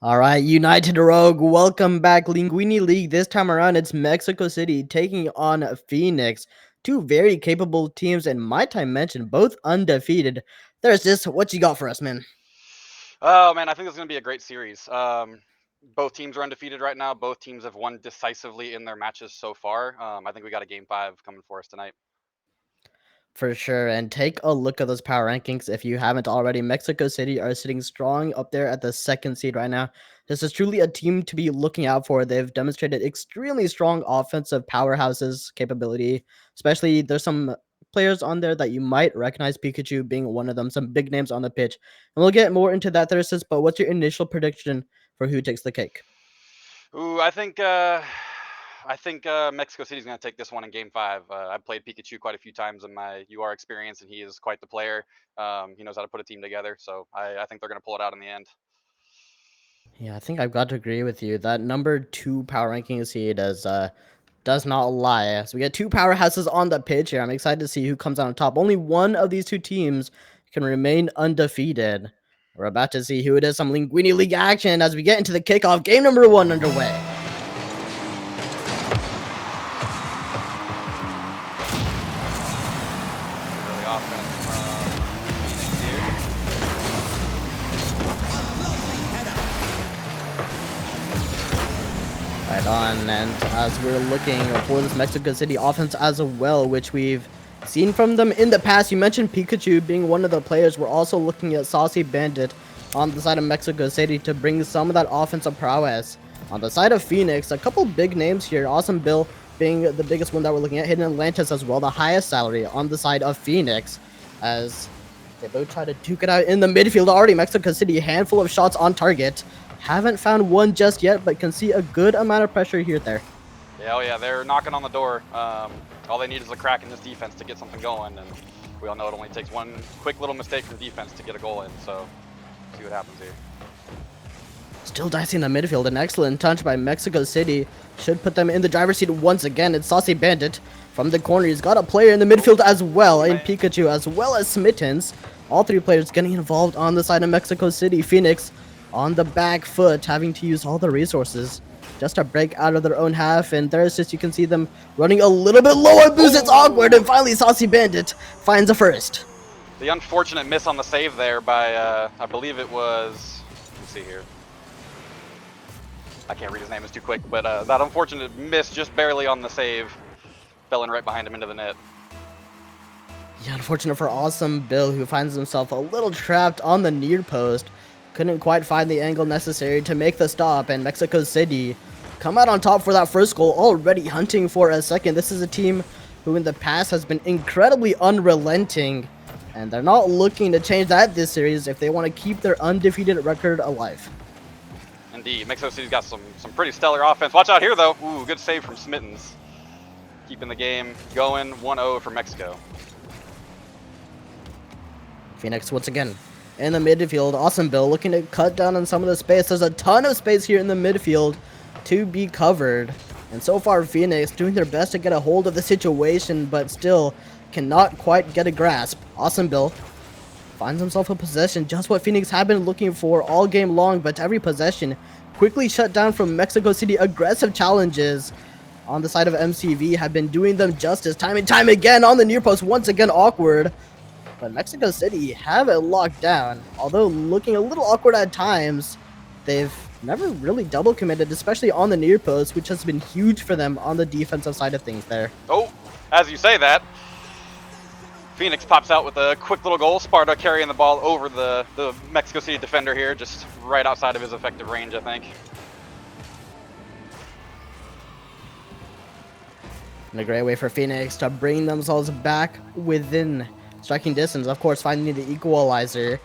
All right, United Rogue, welcome back. Linguini League. This time around, it's Mexico City taking on Phoenix. Two very capable teams, and might I mention, both undefeated. There's this. What you got for us, man? Oh man, I think this is going to be a great series. Both teams are undefeated right now. Both teams have won decisively in their matches so far. I think we got a game five coming for us tonight. For sure. And take a look at those power rankings if you haven't already. Mexico City are sitting strong up there at the second seed right now. This is truly a team to be looking out for. They've demonstrated extremely strong offensive powerhouses capability, especially there's some players on there that you might recognize, Pikachu being one of them, some big names on the pitch. And we'll get more into that, Thyrsis, but what's your initial prediction for who takes the cake? Ooh, I think Mexico City's going to take this one in game five. I've played Pikachu quite a few times in my UR experience, and he is quite the player. He knows how to put a team together, so I think they're going to pull it out in the end. Yeah, I think I've got to agree with you. That number two power ranking seed does not lie. So we get two powerhouses on the pitch here. I'm excited to see who comes out on top. Only one of these two teams can remain undefeated. We're about to see who it is. Some Linguini League action as we get into the kickoff. Game number one underway. Early offense from Phoenix here. Right on, and as we're looking for this Mexico City offense as well, which we've seen from them in the past. You mentioned Pikachu being one of the players. We're also looking at Saucy Bandit on the side of Mexico City to bring some of that offensive prowess. On the side of Phoenix, a couple big names here. Awesome Bill being the biggest one that we're looking at. Hidden Atlantis as well, the highest salary on the side of Phoenix, as they both try to duke it out in the midfield already. Mexico City, a handful of shots on target. Haven't found one just yet, but can see a good amount of pressure here there. Yeah, oh yeah, they're knocking on the door. All they need is a crack in this defense to get something going, and we all know it only takes one quick little mistake from defense to get a goal in. So, see what happens here. Still dicing the midfield. An excellent touch by Mexico City. Should put them in the driver's seat once again. It's Saucy Bandit from the corner. He's got a player in the midfield as well, in Pikachu, as well as Smittens. All three players getting involved on the side of Mexico City. Phoenix on the back foot, having to use all the resources just to break out of their own half. And there's just, you can see them running a little bit low on boost. It's awkward, and finally Saucy Bandit finds a first. The unfortunate miss on the save there by, I believe it was, let's see here. I can't read his name, it's too quick, but that unfortunate miss just barely on the save, fell in right behind him into the net. Yeah, unfortunate for Awesome Bill, who finds himself a little trapped on the near post. Couldn't quite find the angle necessary to make the stop, and Mexico City come out on top for that first goal, already hunting for a second. This is a team who in the past has been incredibly unrelenting, and they're not looking to change that this series if they want to keep their undefeated record alive. Indeed, Mexico City's got some pretty stellar offense. Watch out here, though. Ooh, good save from Smittens. Keeping the game going, 1-0 for Mexico. Phoenix once again in the midfield. Awesome Bill looking to cut down on some of the space. There's a ton of space here in the midfield to be covered. And so far, Phoenix doing their best to get a hold of the situation, but still cannot quite get a grasp. Awesome Bill finds himself a possession, just what Phoenix have been looking for all game long, but every possession quickly shut down from Mexico City. Aggressive challenges on the side of MCV have been doing them justice time and time again on the near post. Once again, awkward. But Mexico City have it locked down. Although looking a little awkward at times, they've never really double committed, especially on the near post, which has been huge for them on the defensive side of things there. Oh, as you say that, Phoenix pops out with a quick little goal. Sparta carrying the ball over the Mexico City defender here, just right outside of his effective range, I think. And a great way for Phoenix to bring themselves back within striking distance. Of course, finding the equalizer.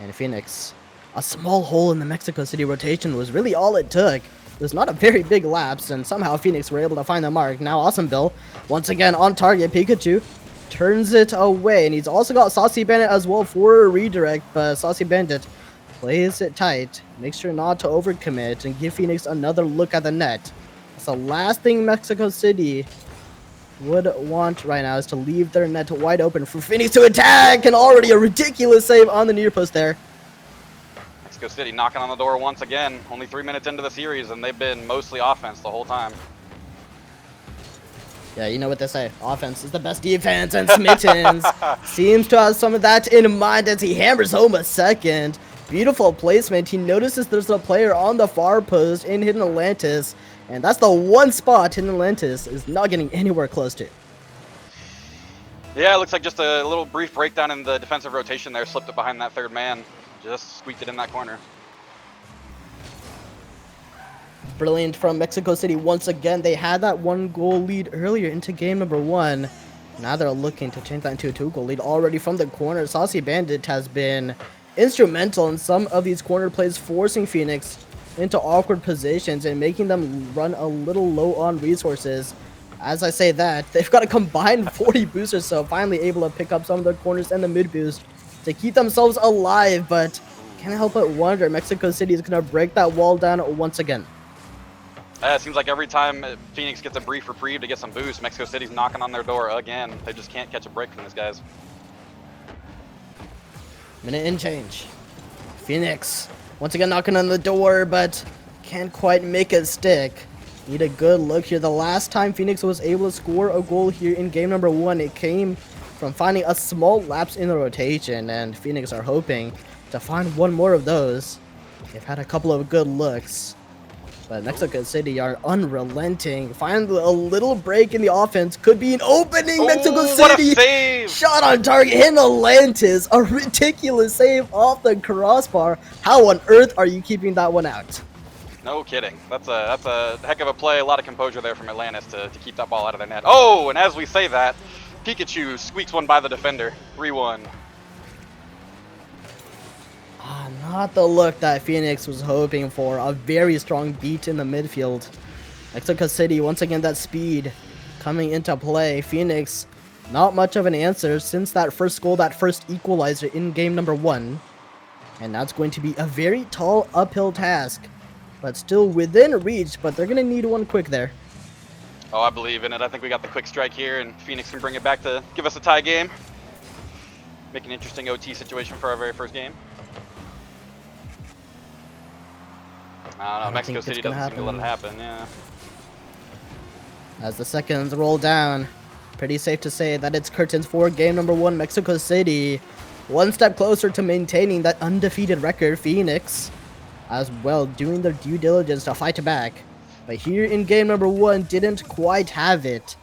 And Phoenix, a small hole in the Mexico City rotation was really all it took. It was not a very big lapse, and somehow Phoenix were able to find the mark. Now Awesome Bill, once again on target. Pikachu turns it away, and he's also got Saucy Bandit as well for a redirect, but Saucy Bandit plays it tight, makes sure not to overcommit, and give Phoenix another look at the net. That's the last thing Mexico City would want right now, is to leave their net wide open for Phoenix to attack, and already a ridiculous save on the near post there. Mexico City knocking on the door once again. Only 3 minutes into the series, and they've been mostly offense the whole time. Yeah, you know what they say. Offense is the best defense, and Smittens seems to have some of that in mind as he hammers home a second. Beautiful placement. He notices there's a player on the far post in Hidden Atlantis, and that's the one spot Hidden Atlantis is not getting anywhere close to. Yeah, it looks like just a little brief breakdown in the defensive rotation there. Slipped it behind that third man. Just squeaked it in that corner. Brilliant from Mexico City once again. They had that 1-goal lead earlier into game number 1. Now they're looking to change that into a 2-goal lead already from the corner. Saucy Bandit has been instrumental in some of these corner plays, forcing Phoenix into awkward positions and making them run a little low on resources. As I say that, they've got a combined 40 boosts or so, finally able to pick up some of the corners and the mid boost to keep themselves alive, but can't help but wonder Mexico City is going to break that wall down once again. It seems like every time Phoenix gets a brief reprieve to get some boost, Mexico City's knocking on their door again. They just can't catch a break from these guys. Minute and change. Phoenix once again knocking on the door, but can't quite make it stick. Need a good look here. The last time Phoenix was able to score a goal here in game number 1, it came from finding a small lapse in the rotation, and Phoenix are hoping to find one more of those. They've had a couple of good looks, but Mexico City are unrelenting. Find a little break in the offense. Could be an opening. Mexico City. What a save! Shot on target. In Atlantis. A ridiculous save off the crossbar. How on earth are you keeping that one out? No kidding. That's a heck of a play. A lot of composure there from Atlantis to keep that ball out of their net. Oh, and as we say that, Pikachu squeaks one by the defender. 3-1. Not the look that Phoenix was hoping for. A very strong beat in the midfield. Mexico City, once again, that speed coming into play. Phoenix, not much of an answer since that first goal, that first equalizer in game number 1. And that's going to be a very tall uphill task, but still within reach, but they're going to need one quick there. Oh, I believe in it. I think we got the quick strike here, and Phoenix can bring it back to give us a tie game. Make an interesting OT situation for our very first game. I don't know, Mexico City doesn't seem to let it happen, yeah. As the seconds roll down, pretty safe to say that it's curtains for game number 1, Mexico City. One step closer to maintaining that undefeated record. Phoenix, as well, doing their due diligence to fight back. But here in game number 1, didn't quite have it.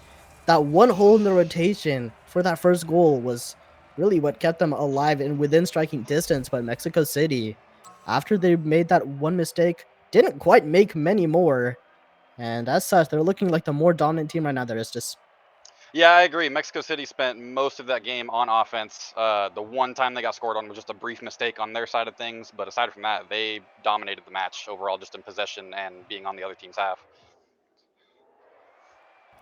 That one hole in the rotation for that first goal was really what kept them alive and within striking distance. But Mexico City, after they made that one mistake, didn't quite make many more. And as such, they're looking like the more dominant team right now. There is just... Yeah, I agree. Mexico City spent most of that game on offense. The one time they got scored on was just a brief mistake on their side of things. But aside from that, they dominated the match overall, just in possession and being on the other team's half.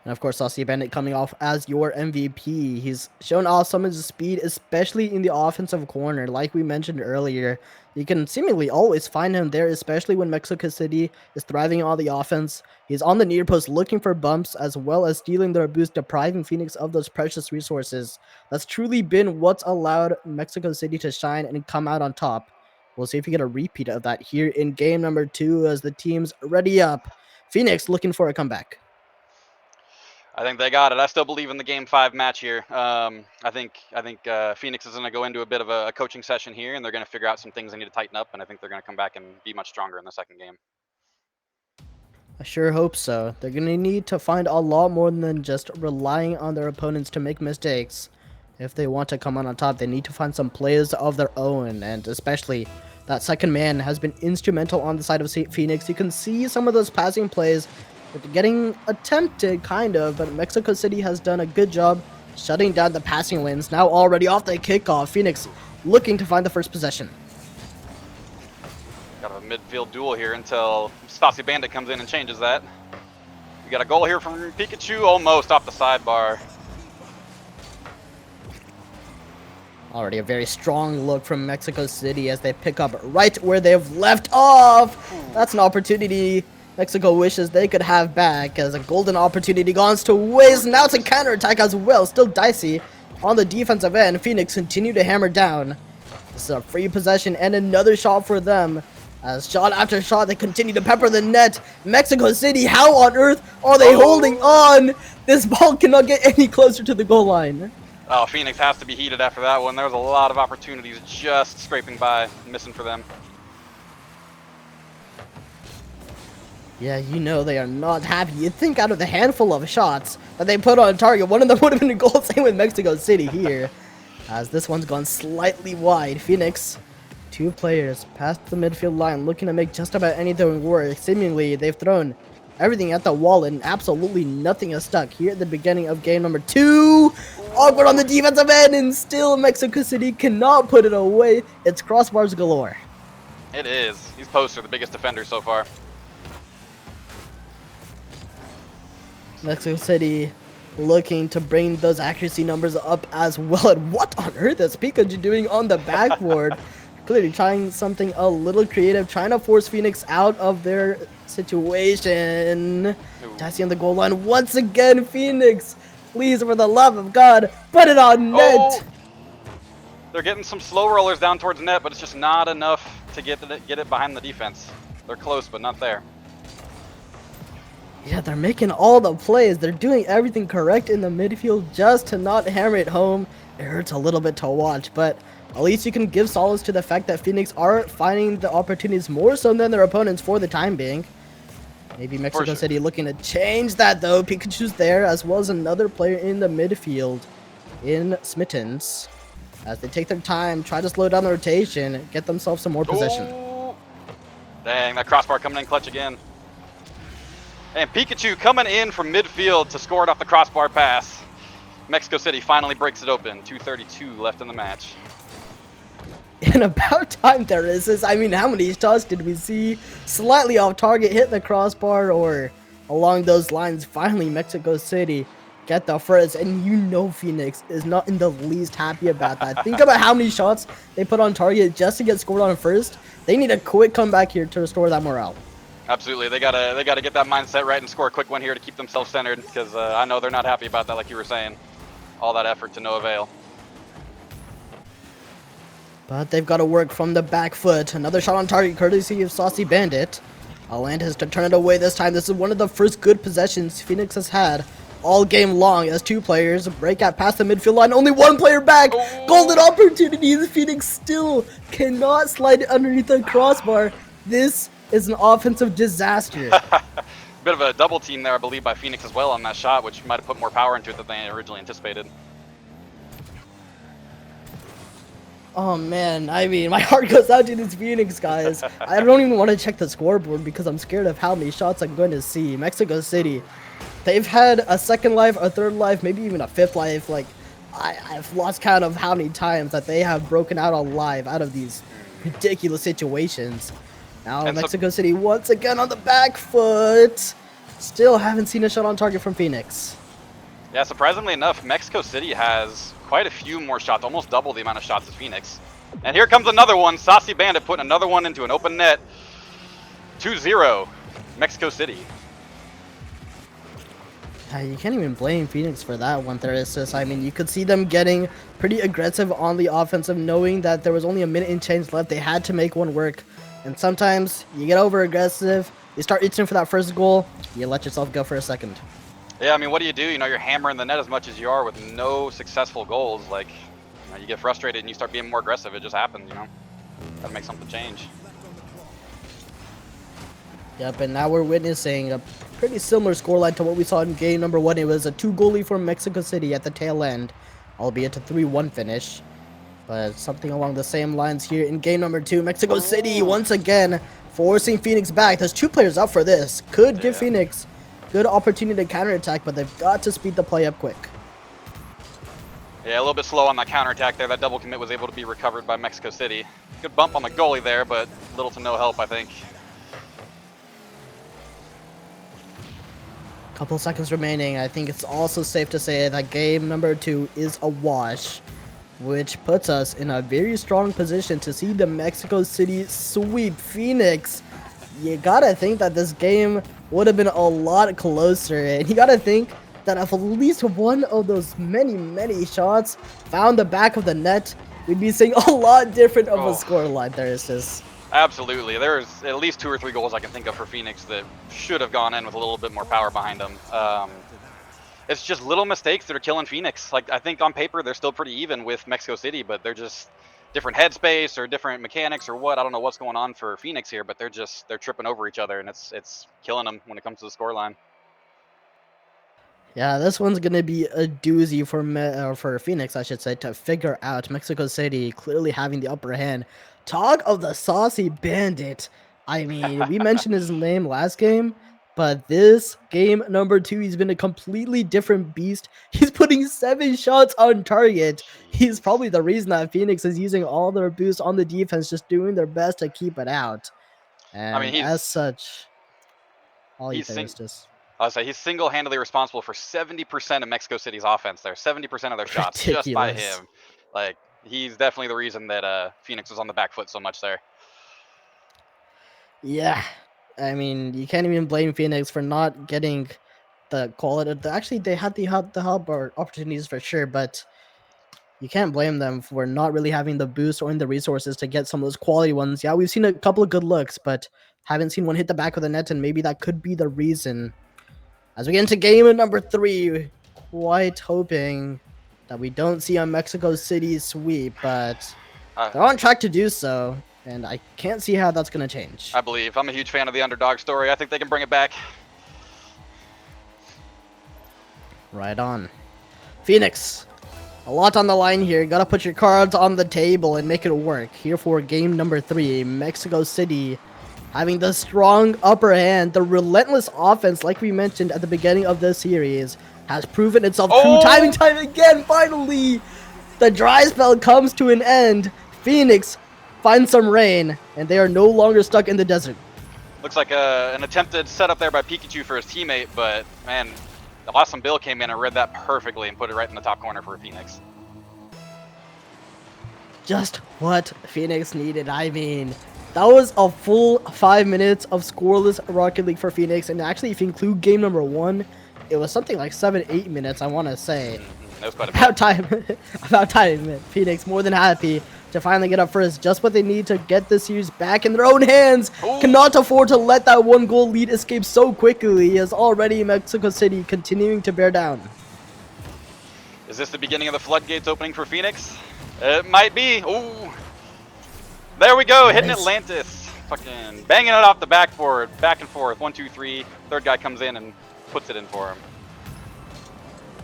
And of course, Saucy Bandit coming off as your MVP. He's shown off some of his speed, especially in the offensive corner. Like we mentioned earlier, you can seemingly always find him there, especially when Mexico City is thriving on the offense. He's on the near post looking for bumps, as well as stealing their boost, depriving Phoenix of those precious resources. That's truly been what's allowed Mexico City to shine and come out on top. We'll see if we get a repeat of that here in game number 2 as the team's ready up. Phoenix looking for a comeback. I think they got it. I still believe in the Game 5 match here. I think Phoenix is going to go into a bit of a coaching session here, and they're going to figure out some things they need to tighten up, and I think they're going to come back and be much stronger in the second game. I sure hope so. They're going to need to find a lot more than just relying on their opponents to make mistakes. If they want to come on top, they need to find some plays of their own, and especially that second man has been instrumental on the side of Phoenix. You can see some of those passing plays getting attempted, kind of, but Mexico City has done a good job shutting down the passing lanes. Now already off the kickoff, Phoenix looking to find the first possession. Got a midfield duel here until Saucy Bandit comes in and changes that. We got a goal here from Pikachu, almost off the sidebar. Already a very strong look from Mexico City as they pick up right where they've left off. That's an opportunity Mexico wishes they could have back, as a golden opportunity goes to waste. Now to counterattack as well. Still dicey on the defensive end. Phoenix continue to hammer down. This is a free possession and another shot for them. As shot after shot, they continue to pepper the net. Mexico City, how on earth are they holding on? This ball cannot get any closer to the goal line. Oh, Phoenix has to be heated after that one. There was a lot of opportunities just scraping by, missing for them. Yeah, you know they are not happy. You'd think out of the handful of shots that they put on target, one of them would have been a goal. Same with Mexico City here. As this one's gone slightly wide. Phoenix, 2 players past the midfield line looking to make just about anything work. Seemingly, they've thrown everything at the wall and absolutely nothing is stuck here at the beginning of game number 2. Awkward on the defensive end, and still Mexico City cannot put it away. It's crossbars galore. It is. These posts are the biggest defenders so far. Mexico City looking to bring those accuracy numbers up as well. And what on earth is Pikachu doing on the backboard? Clearly trying something a little creative, trying to force Phoenix out of their situation. Tassi on the goal line once again. Phoenix, please, for the love of God, put it on net. Oh, they're getting some slow rollers down towards net, but it's just not enough to get it behind the defense. They're close, but not there. Yeah, they're making all the plays. They're doing everything correct in the midfield just to not hammer it home. It hurts a little bit to watch, but at least you can give solace to the fact that Phoenix are finding the opportunities more so than their opponents for the time being. Maybe Mexico City looking to change that though. Pikachu's there as well as another player in the midfield in Smittens. As they take their time, try to slow down the rotation, get themselves some more possession. Oh. Dang, that crossbar coming in clutch again. And Pikachu coming in from midfield to score it off the crossbar pass. Mexico City finally breaks it open. 2:32 left in the match. And about time there is this. I mean, how many shots did we see slightly off target, hit the crossbar, or along those lines? Finally, Mexico City get the first, and you know Phoenix is not in the least happy about that. Think about how many shots they put on target just to get scored on first. They need a quick comeback here to restore that morale. Absolutely, they gotta get that mindset right and score a quick one here to keep themselves centered, because I know they're not happy about that, like you were saying. All that effort to no avail. But they've got to work from the back foot. Another shot on target courtesy of Saucy Bandit. Atlantis to turn it away this time. This is one of the first good possessions Phoenix has had all game long as 2 players break out past the midfield line. Only 1 player back. Oh. Golden opportunities. Phoenix still cannot slide it underneath the crossbar. This is an offensive disaster. Bit of a double team there, I believe, by Phoenix as well on that shot, which might have put more power into it than they originally anticipated. Oh man, I mean, my heart goes out to these Phoenix guys. I don't even want to check the scoreboard because I'm scared of how many shots I'm going to see. Mexico City, they've had a second life, a third life, maybe even a 5th life. Like, I've lost count of how many times that they have broken out alive out of these ridiculous situations. Now and Mexico City once again on the back foot. Still haven't seen a shot on target from Phoenix. Yeah, surprisingly enough, Mexico City has quite a few more shots, almost double the amount of shots as Phoenix. And here comes another one. Saucy Bandit putting another one into an open net. 2-0, Mexico City. You can't even blame Phoenix for that one, Theresis. I mean, you could see them getting pretty aggressive on the offensive, knowing that there was only a minute and change left. They had to make one work. And sometimes you get over aggressive, you start itching for that first goal, you let yourself go for a second. Yeah, I mean, what do? You know, you're hammering the net as much as you are with no successful goals. Like, you know, you get frustrated and you start being more aggressive. It just happens, you know. Gotta make something change. Yep, and now we're witnessing a pretty similar scoreline to what we saw in game number 1. It was a 2-goal lead for Mexico City at the tail end, albeit a 3-1 finish. But something along the same lines here in game number 2. Mexico City once again forcing Phoenix back. There's 2 players up for this. Could give Phoenix good opportunity to counterattack, but they've got to speed the play up quick. Yeah, a little bit slow on that counterattack there. That double commit was able to be recovered by Mexico City. Good bump on the goalie there, but little to no help, I think. Couple seconds remaining. I think it's also safe to say that game number 2 is a wash, which puts us in a very strong position to see the Mexico City sweep Phoenix. You gotta think that this game would have been a lot closer, and you gotta think that if at least one of those many shots found the back of the net, we'd be seeing a lot different of a Oh, score line there. It's just absolutely. There's at least 2 or 3 goals I can think of for Phoenix that should have gone in with a little bit more power behind them. It's just little mistakes that are killing Phoenix. Like, I think on paper they're still pretty even with Mexico City, but they're just different headspace or different mechanics or what. I don't know what's going on for Phoenix here, but they're tripping over each other, and it's killing them when it comes to the scoreline. yeah, this one's gonna be a doozy for Phoenix, I should say, to figure out. Mexico City clearly having the upper hand. Talk of the saucy bandit. I mean, we mentioned his name last game, but this game number 2, he's been a completely different beast. He's putting 7 shots on target. He's Jeez. probably the reason that Phoenix is using all their boost on the defense, just doing their best to keep it out. I mean, And as such, all you he's there sing- is just I'll say he's single-handedly responsible for 70% of Mexico City's offense there, 70% of their shots just by ridiculous. him. Like, he's definitely the reason that Phoenix was on the back foot so much there. Yeah, I mean, you can't even blame Phoenix for not getting the quality. Actually, they had the hub or opportunities for sure, but you can't blame them for not really having the boost or the resources to get some of those quality ones. Yeah, we've seen a couple of good looks, but haven't seen one hit the back of the net, and maybe that could be the reason. As we get into game number 3, quite hoping that we don't see a Mexico City sweep, but Uh, they're on track to do so, and I can't see how that's going to change. I believe. I'm a huge fan of the underdog story. I think they can bring it back. Right on. Phoenix, a lot on the line here. Gotta put your cards on the table and make it work. Here for game number 3, Mexico City having the strong upper hand. The relentless offense, like we mentioned at the beginning of this series, has proven itself true time and time again. Finally, the dry spell comes to an end. Phoenix finds some rain, and they are no longer stuck in the desert. Looks like an attempted setup there by Pikachu for his teammate, but man, Awesome Bill came in and read that perfectly and put it right in the top corner for Phoenix. Just what Phoenix needed. I mean, that was a full 5 minutes of scoreless Rocket League for Phoenix, and actually, if you include game number 1, it was something like 7-8 minutes, I want to say. That was quite a About bit. time. About time. Phoenix more than happy to finally get up first. Just what they need to get this series back in their own hands. Ooh. Cannot afford to let that 1-goal lead escape so quickly, as already Mexico City continuing to bear down. Is this the beginning of the floodgates opening for Phoenix? It might be. Ooh. There we go, hitting Nice. Atlantis. Fucking banging it off the backboard, back and forth. 1, 2, 3. Third guy comes in and puts it in for him.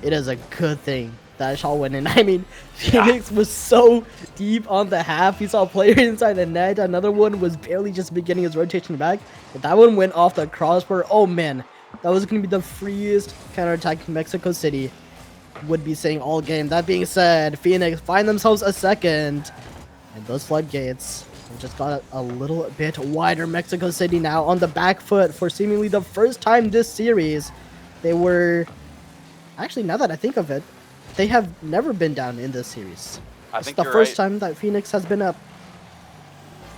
It is a good thing that shot went in. I mean, Phoenix was so deep on the half. He saw a player inside the net. Another one was barely just beginning his rotation back. But that one went off the crossbar. Oh man, that was going to be the freest counterattack Mexico City would be seeing all game. That being said, Phoenix find themselves a second. And those floodgates have just got a little bit wider. Mexico City now on the back foot for seemingly the first time this series. They were... Actually, now that I think of it, they have never been down in this series. I It's think the you're first right. time that Phoenix has been up.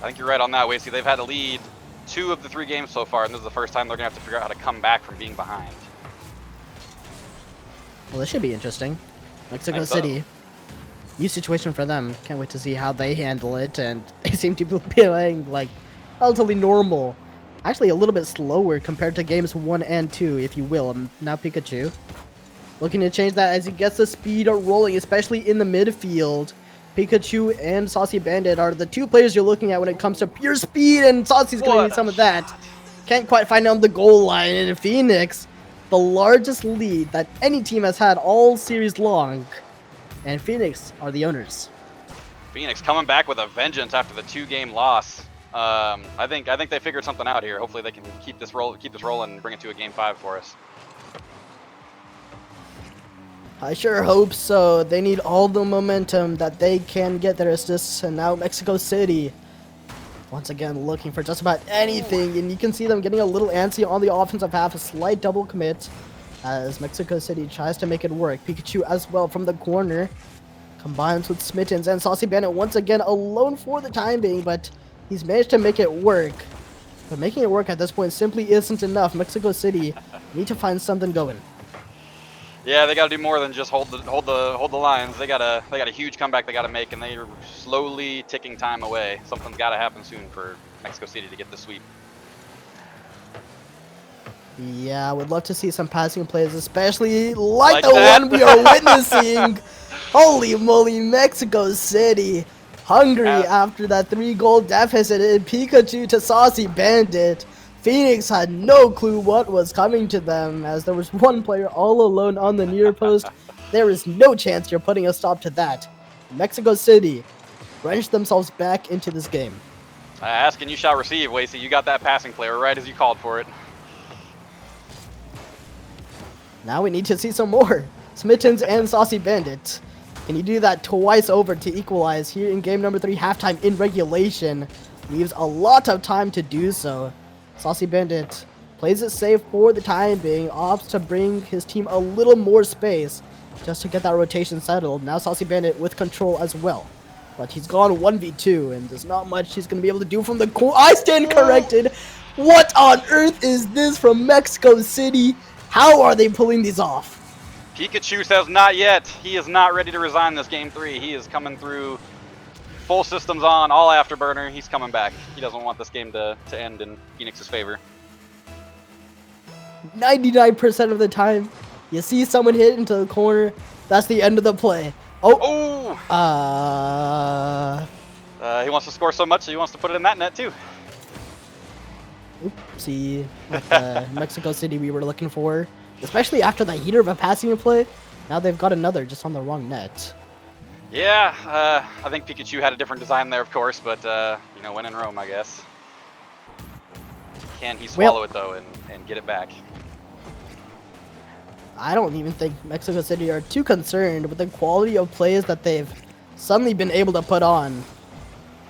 I think you're right on that, Wasey. They've had a lead 2 of the 3 games so far, and this is the first time they're going to have to figure out how to come back from being behind. Well, this should be interesting. Mexico Think so. City. New situation for them. Can't wait to see how they handle it. And they seem to be playing like relatively normal. Actually, a little bit slower compared to games 1 and 2, if you will. Now Pikachu looking to change that as he gets the speed rolling, especially in the midfield. Pikachu and Saucy Bandit are the 2 players you're looking at when it comes to pure speed, and Saucy's going to need some of that. Can't quite find it on the goal line, and in Phoenix, the largest lead that any team has had all series long. And Phoenix are the owners. Phoenix coming back with a vengeance after the 2-game loss. I think they figured something out here. Hopefully they can keep this rolling and bring it to a game 5 for us. I sure hope so. They need all the momentum that they can get their assists, and now Mexico City once again looking for just about anything, and you can see them getting a little antsy on the offensive half, a slight double commit as Mexico City tries to make it work. Pikachu as well from the corner combines with Smittens, and Saucy Bandit once again alone for the time being, but he's managed to make it work. But making it work at this point simply isn't enough. Mexico City need to find something going. Yeah, they got to do more than just hold the lines. They got a huge comeback they got to make, and they're slowly ticking time away. Something's got to happen soon for Mexico City to get the sweep. Yeah, I would love to see some passing plays, especially like the that. one we are witnessing. Holy moly, Mexico City. Hungry after that 3-goal deficit in Pikachu to Saucy Bandit. Phoenix had no clue what was coming to them as there was one player all alone on the near post. There is no chance you're putting a stop to that. Mexico City wrenched themselves back into this game. Ask and you shall receive, Wasey. You got that passing player right as you called for it. Now we need to see some more. Smittens and Saucy Bandit. Can you do that twice over to equalize here in game number 3, halftime in regulation? Leaves a lot of time to do so. Saucy Bandit plays it safe for the time being, opts to bring his team a little more space just to get that rotation settled. Now Saucy Bandit with control as well. But he's gone 1v2 and there's not much he's going to be able to do from the corner. I stand corrected. What on earth is this from Mexico City? How are they pulling these off? Pikachu says not yet. He is not ready to resign this game 3. He is coming through full systems on, all afterburner. He's coming back. He doesn't want this game to end in Phoenix's favor. 99% of the time, you see someone hit into the corner, that's the end of the play. Oh! He He wants to score so much, so he wants to put it in that net too. Oopsie. Mexico City we were looking for. Especially after that heater of a passing play. Now they've got another just on the wrong net. Yeah, I think Pikachu had a different design there, of course, but, you know, when in Rome, I guess. Can he swallow it, though, and get it back? I don't even think Mexico City are too concerned with the quality of plays that they've suddenly been able to put on.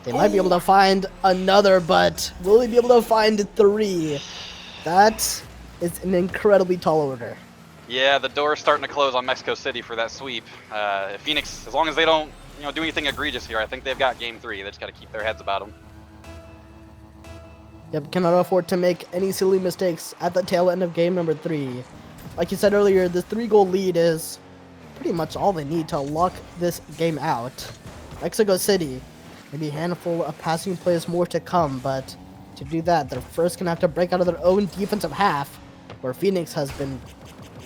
They might be able to find another, but will they be able to find 3? That is an incredibly tall order. Yeah, the door's starting to close on Mexico City for that sweep. Phoenix, as long as they don't, you know, do anything egregious here, I think they've got game 3. They just got to keep their heads about them. Yep, cannot afford to make any silly mistakes at the tail end of game number 3. Like you said earlier, this 3-goal lead is pretty much all they need to lock this game out. Mexico City, maybe a handful of passing plays more to come, but to do that, they're first going to have to break out of their own defensive half, where Phoenix has been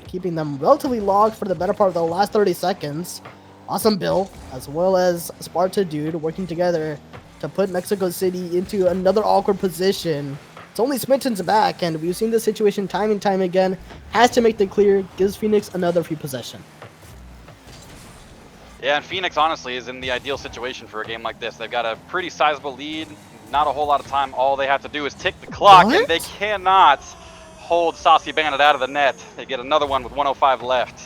keeping them relatively locked for the better part of the last 30 seconds. Awesome Bill, as well as Sparta Dude, working together to put Mexico City into another awkward position. It's only Smitten's back, and we've seen this situation time and time again. Has to make the clear, gives Phoenix another free possession. Yeah, and Phoenix, honestly, is in the ideal situation for a game like this. They've got a pretty sizable lead, not a whole lot of time. All they have to do is tick the clock, and they cannot hold Saucy Bandit out of the net. They get another one with 1:05 left.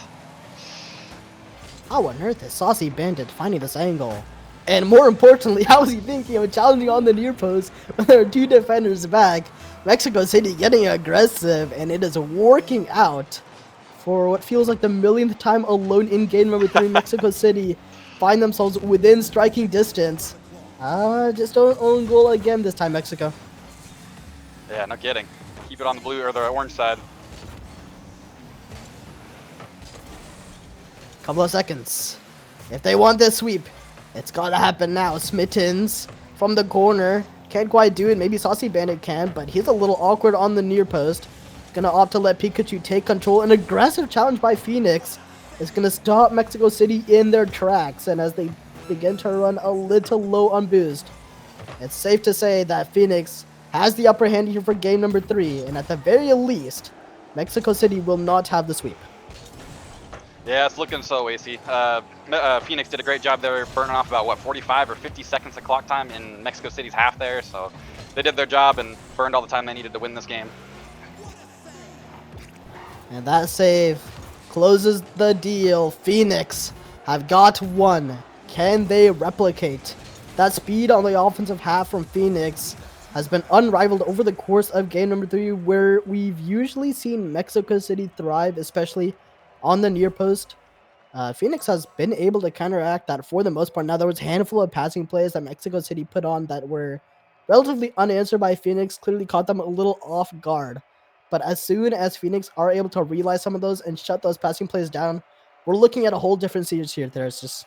How on earth is Saucy Bandit finding this angle? And more importantly, how is he thinking of challenging on the near post when there are 2 defenders back? Mexico City getting aggressive, and it is working out. For what feels like the millionth time alone in game number 3, Mexico City find themselves within striking distance. Just don't own goal again this time, Mexico. Yeah, no kidding. Keep it on the blue or the orange side. Couple of seconds. If they want this sweep, it's gotta happen now. Smittens from the corner. Can't quite do it. Maybe Saucy Bandit can, but he's a little awkward on the near post. Gonna opt to let Pikachu take control. An aggressive challenge by Phoenix is gonna stop Mexico City in their tracks, and as they begin to run a little low on boost, it's safe to say that Phoenix has the upper hand here for game number 3, and at the very least, Mexico City will not have the sweep. Yeah, it's looking so, AC. Phoenix did a great job there, burning off about, what, 45 or 50 seconds of clock time in Mexico City's half there, so they did their job and burned all the time they needed to win this game. And that save closes the deal. Phoenix have got 1. Can they replicate? That speed on the offensive half from Phoenix has been unrivaled over the course of game number 3, where we've usually seen Mexico City thrive, especially on the near post. Phoenix has been able to counteract that for the most part. Now, there was a handful of passing plays that Mexico City put on that were relatively unanswered by Phoenix, clearly caught them a little off guard. But as soon as Phoenix are able to realize some of those and shut those passing plays down, we're looking at a whole different series here. There's just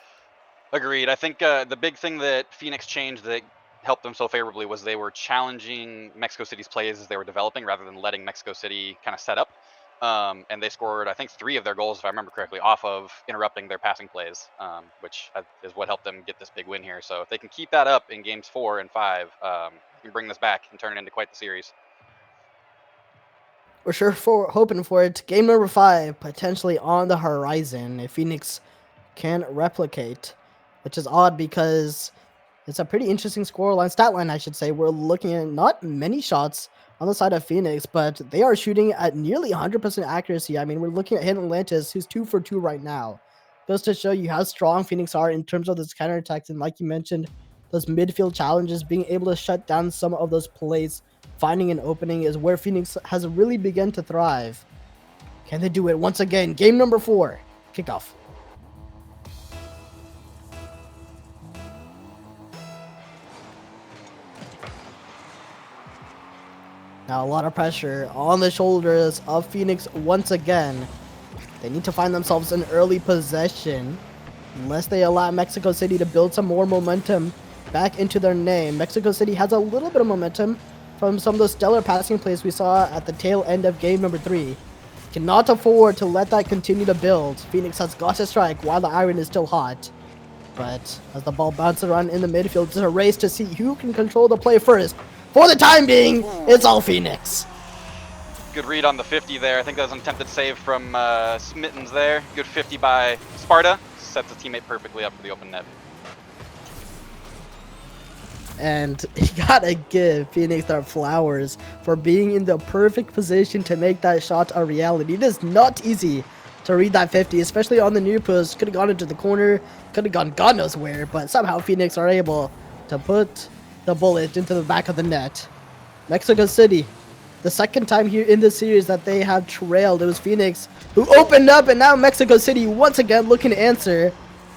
Agreed. I think the big thing that Phoenix changed that helped them so favorably was they were challenging Mexico City's plays as they were developing rather than letting Mexico City kind of set up. And they scored, I think, 3 of their goals, if I remember correctly, off of interrupting their passing plays, which is what helped them get this big win here. So if they can keep that up in games 4 and 5, you can bring this back and turn it into quite the series. we're sure hoping for it. Game number 5 potentially on the horizon if Phoenix can replicate, which is odd because it's a pretty interesting scoreline, stat line, I should say. We're looking at not many shots on the side of Phoenix, but they are shooting at nearly 100% accuracy. I mean, we're looking at Hidden Atlantis, who's 2 for 2 right now. Goes to show you how strong Phoenix are in terms of this counterattacks, and like you mentioned, those midfield challenges, being able to shut down some of those plays, finding an opening is where Phoenix has really begun to thrive. Can they do it once again? Game number 4, kickoff. Now a lot of pressure on the shoulders of Phoenix once again. They need to find themselves an early possession unless they allow Mexico City to build some more momentum back into their name. Mexico City has a little bit of momentum from some of those stellar passing plays we saw at the tail end of game number 3. Cannot afford to let that continue to build. Phoenix has got to strike while the iron is still hot. But as the ball bounces around in the midfield, it's a race to see who can control the play first. For the time being, it's all Phoenix. Good read on the 50 there. I think that was an attempted save from Smittens there. Good 50 by Sparta. Sets a teammate perfectly up for the open net. And you gotta give Phoenix their flowers for being in the perfect position to make that shot a reality. It is not easy to read that 50, especially on the near post. Could have gone into the corner, could have gone God knows where, but somehow Phoenix are able to put the bullet into the back of the net. Mexico City, the second time here in this series that they have trailed. It was Phoenix who opened up, and now Mexico City once again looking to answer.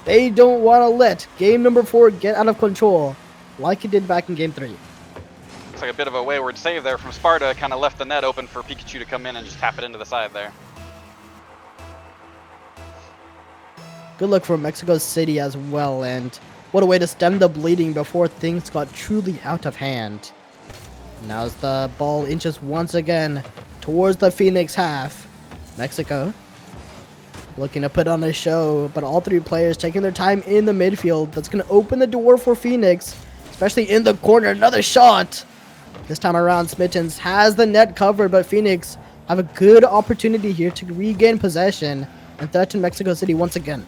They don't want to let game number 4 get out of control like it did back in game 3. Looks like a bit of a wayward save there from Sparta. Kind of left the net open for Pikachu to come in and just tap it into the side there. Good luck for Mexico City as well, and what a way to stem the bleeding before things got truly out of hand. Now as the ball inches once again towards the Phoenix half. Mexico looking to put on a show, but all 3 players taking their time in the midfield. That's going to open the door for Phoenix, especially in the corner. Another shot. This time around, Smittens has the net covered, but Phoenix have a good opportunity here to regain possession and threaten Mexico City once again.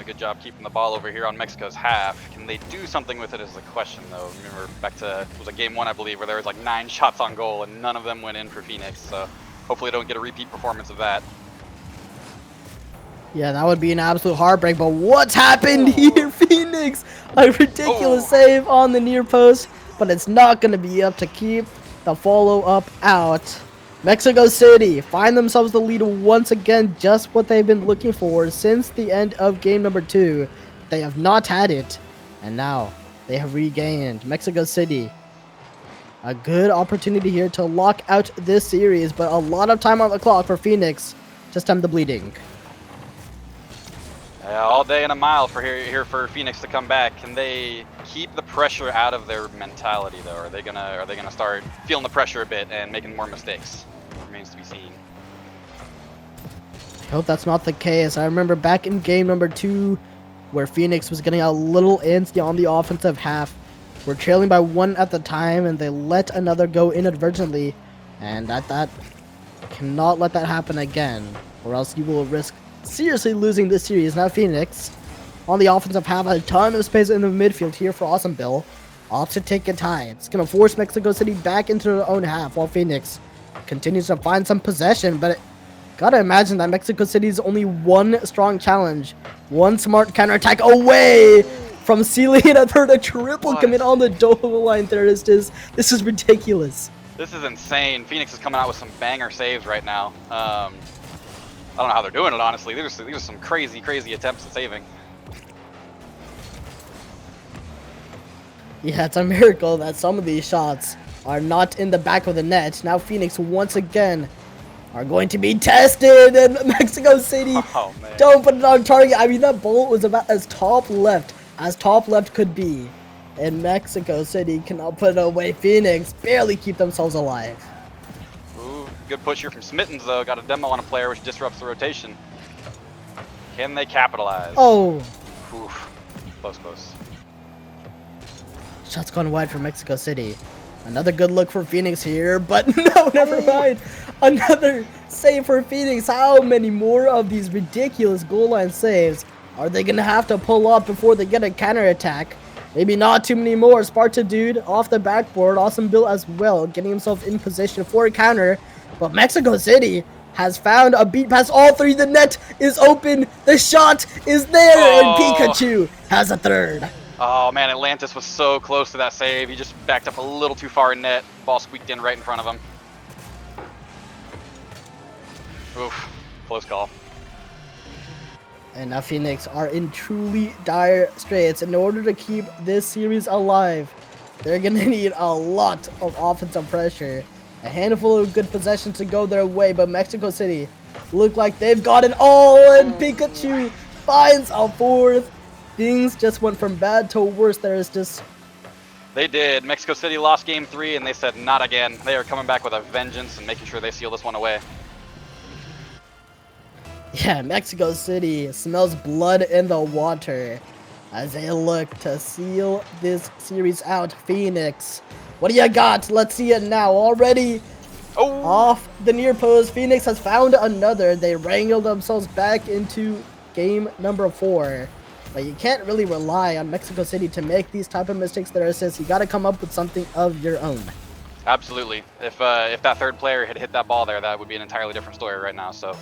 Good job keeping the ball over here on Mexico's half. Can they do something with it is the question, though. Remember back to, it was a game 1, I believe, where there was like 9 shots on goal and none of them went in for Phoenix. So hopefully don't get a repeat performance of that. Yeah, that would be an absolute heartbreak, but what's happened here, Phoenix? A ridiculous save on the near post, but it's not going to be up to keep the follow-up out. Mexico City find themselves the lead once again, just what they've been looking for since the end of game number 2. They have not had it, and now they have regained. Mexico City, a good opportunity here to lock out this series, but a lot of time on the clock for Phoenix to stem the bleeding. All day and a mile for here for Phoenix to come back. Can they keep the pressure out of their mentality, though? Are they gonna start feeling the pressure a bit and making more mistakes? It remains to be seen. I hope that's not the case. I remember back in game number 2, where Phoenix was getting a little antsy on the offensive half. We're trailing by 1 at the time, and they let another go inadvertently. And that cannot let that happen again, or else you will risk seriously losing this series. Now Phoenix on the offensive half, a ton of space in the midfield here for Awesome Bill. Opts to take a tie. It's going to force Mexico City back into their own half while Phoenix continues to find some possession. But gotta imagine that Mexico City is only one strong challenge, one smart counterattack away from sealing it up for a triple commit on the goal line. This is ridiculous. This is insane. Phoenix is coming out with some banger saves right now. I don't know how they're doing it, honestly. These are some crazy attempts at saving. Yeah, it's a miracle that some of these shots are not in the back of the net. Now Phoenix once again are going to be tested in Mexico City. Oh, man. Don't put it on target. I mean, that bullet was about as top left could be. And Mexico City cannot put it away. Phoenix barely keep themselves alive. Ooh, good push here from Smittens, though. Got a demo on a player, which disrupts the rotation. Can they capitalize? Oh, Oof. Close, close. shots gone wide for Mexico City. Another good look for Phoenix here, but no, never mind. Another save for Phoenix. How many more of these ridiculous goal line saves are they going to have to pull up before they get a counterattack? Maybe not too many more. Sparta dude off the backboard. Awesome Bill as well, getting himself in position for a counter. But Mexico City has found a beat pass. All three. The net is open. The shot is there. And Pikachu has a third. Oh, man, Atlantis was so close to that save. He just backed up a little too far in net. Ball squeaked in right in front of him. Oof, close call. And now Phoenix are in truly dire straits. In order to keep this series alive, they're going to need a lot of offensive pressure. A handful of good possessions to go their way, but Mexico City look like they've got it all, and Pikachu finds a fourth. Things just went from bad to worse. There's just... They did. Mexico City lost game 3, and they said not again. They are coming back with a vengeance and making sure they seal this one away. Yeah, Mexico City smells blood in the water as they look to seal this series out. Phoenix, what do you got? Let's see it now. Already off the near post, Phoenix has found another. They wrangled themselves back into game number 4. But you can't really rely on Mexico City to make these type of mistakes that are assists. You got to come up with something of your own. Absolutely. If that third player had hit that ball there, that would be an entirely different story right now. So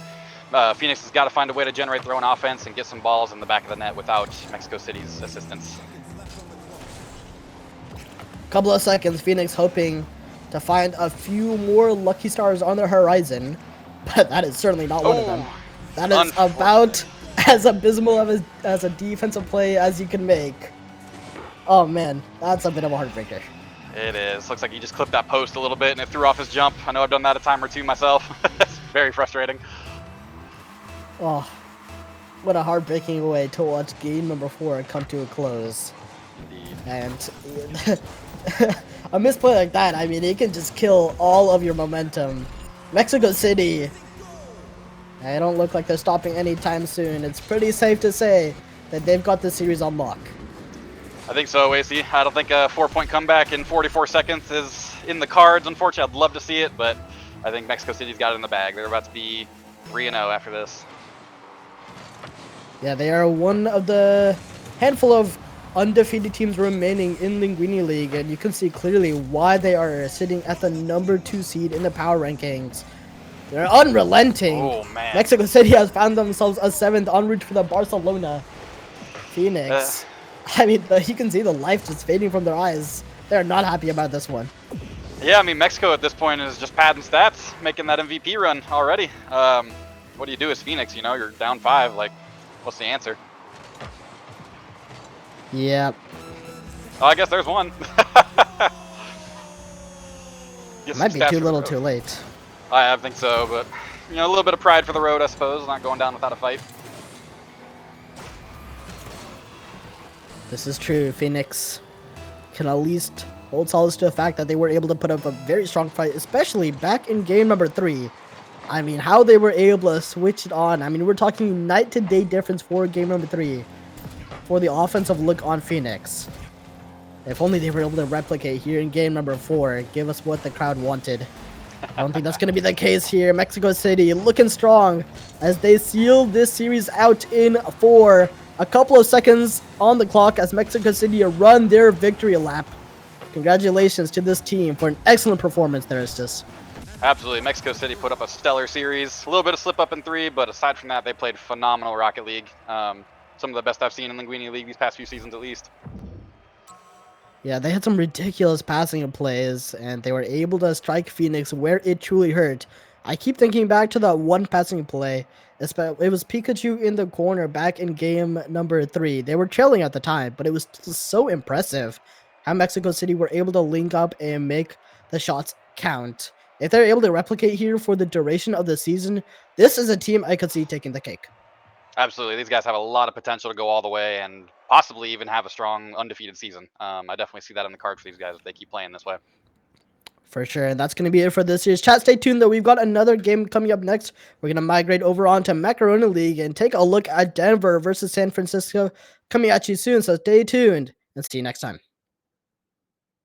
Phoenix has got to find a way to generate their own offense and get some balls in the back of the net without Mexico City's assistance. Couple of seconds, Phoenix hoping to find a few more lucky stars on their horizon, but that is certainly not one of them. That is about as abysmal as a defensive play as you can make. Oh man, that's a bit of a heartbreaker. It is. Looks like he just clipped that post a little bit and it threw off his jump. I know I've done that a time or two myself. It's very frustrating. Oh, what a heartbreaking way to watch game number 4 come to a close. Indeed. And a misplay like that, I mean, it can just kill all of your momentum. Mexico City, they don't look like they're stopping anytime soon. It's pretty safe to say that they've got the series on lock. I think so, AC. I don't think a 4-point comeback in 44 seconds is in the cards, unfortunately. I'd love to see it, but I think Mexico City's got it in the bag. They're about to be 3-0 after this. Yeah, they are one of the handful of undefeated teams remaining in Linguini League, and you can see clearly why they are sitting at the number 2 seed in the power rankings. They're unrelenting. Oh, man. Mexico City has found themselves a 7th en route for the Barcelona. Phoenix. I mean, you can see the life just fading from their eyes. They're not happy about this one. Yeah, I mean, Mexico at this point is just padding stats, making that MVP run already. What do you do as Phoenix? You know, you're down 5. Like, what's the answer? Yep. Oh, I guess there's one. Might be too little too late. I think so, but, you know, a little bit of pride for the road, I suppose, not going down without a fight. This is true. Phoenix can at least hold solace to the fact that they were able to put up a very strong fight, especially back in game number 3. I mean, how they were able to switch it on. I mean, we're talking night to day difference for game number 3 for the offensive look on Phoenix. If only they were able to replicate here in game number 4, give us what the crowd wanted. I don't think that's going to be the case here. Mexico City looking strong as they seal this series out in 4. A couple of seconds on the clock as Mexico City run their victory lap. Congratulations to this team for an excellent performance there, Estes. Absolutely. Mexico City put up a stellar series. A little bit of slip up in 3, but aside from that, they played phenomenal Rocket League. Some of the best I've seen in Linguini League these past few seasons, at least. Yeah, they had some ridiculous passing plays, and they were able to strike Phoenix where it truly hurt. I keep thinking back to that one passing play. It was Pikachu in the corner back in game number 3. They were trailing at the time, but it was just so impressive how Mexico City were able to link up and make the shots count. If they're able to replicate here for the duration of the season, this is a team I could see taking the cake. Absolutely, these guys have a lot of potential to go all the way and possibly even have a strong undefeated season. I definitely see that in the cards for these guys if they keep playing this way. For sure. And that's going to be it for this year's chat. Stay tuned, though. We've got another game coming up next. We're going to migrate over onto Macaroni League and take a look at Denver versus San Francisco coming at you soon. So stay tuned and see you next time.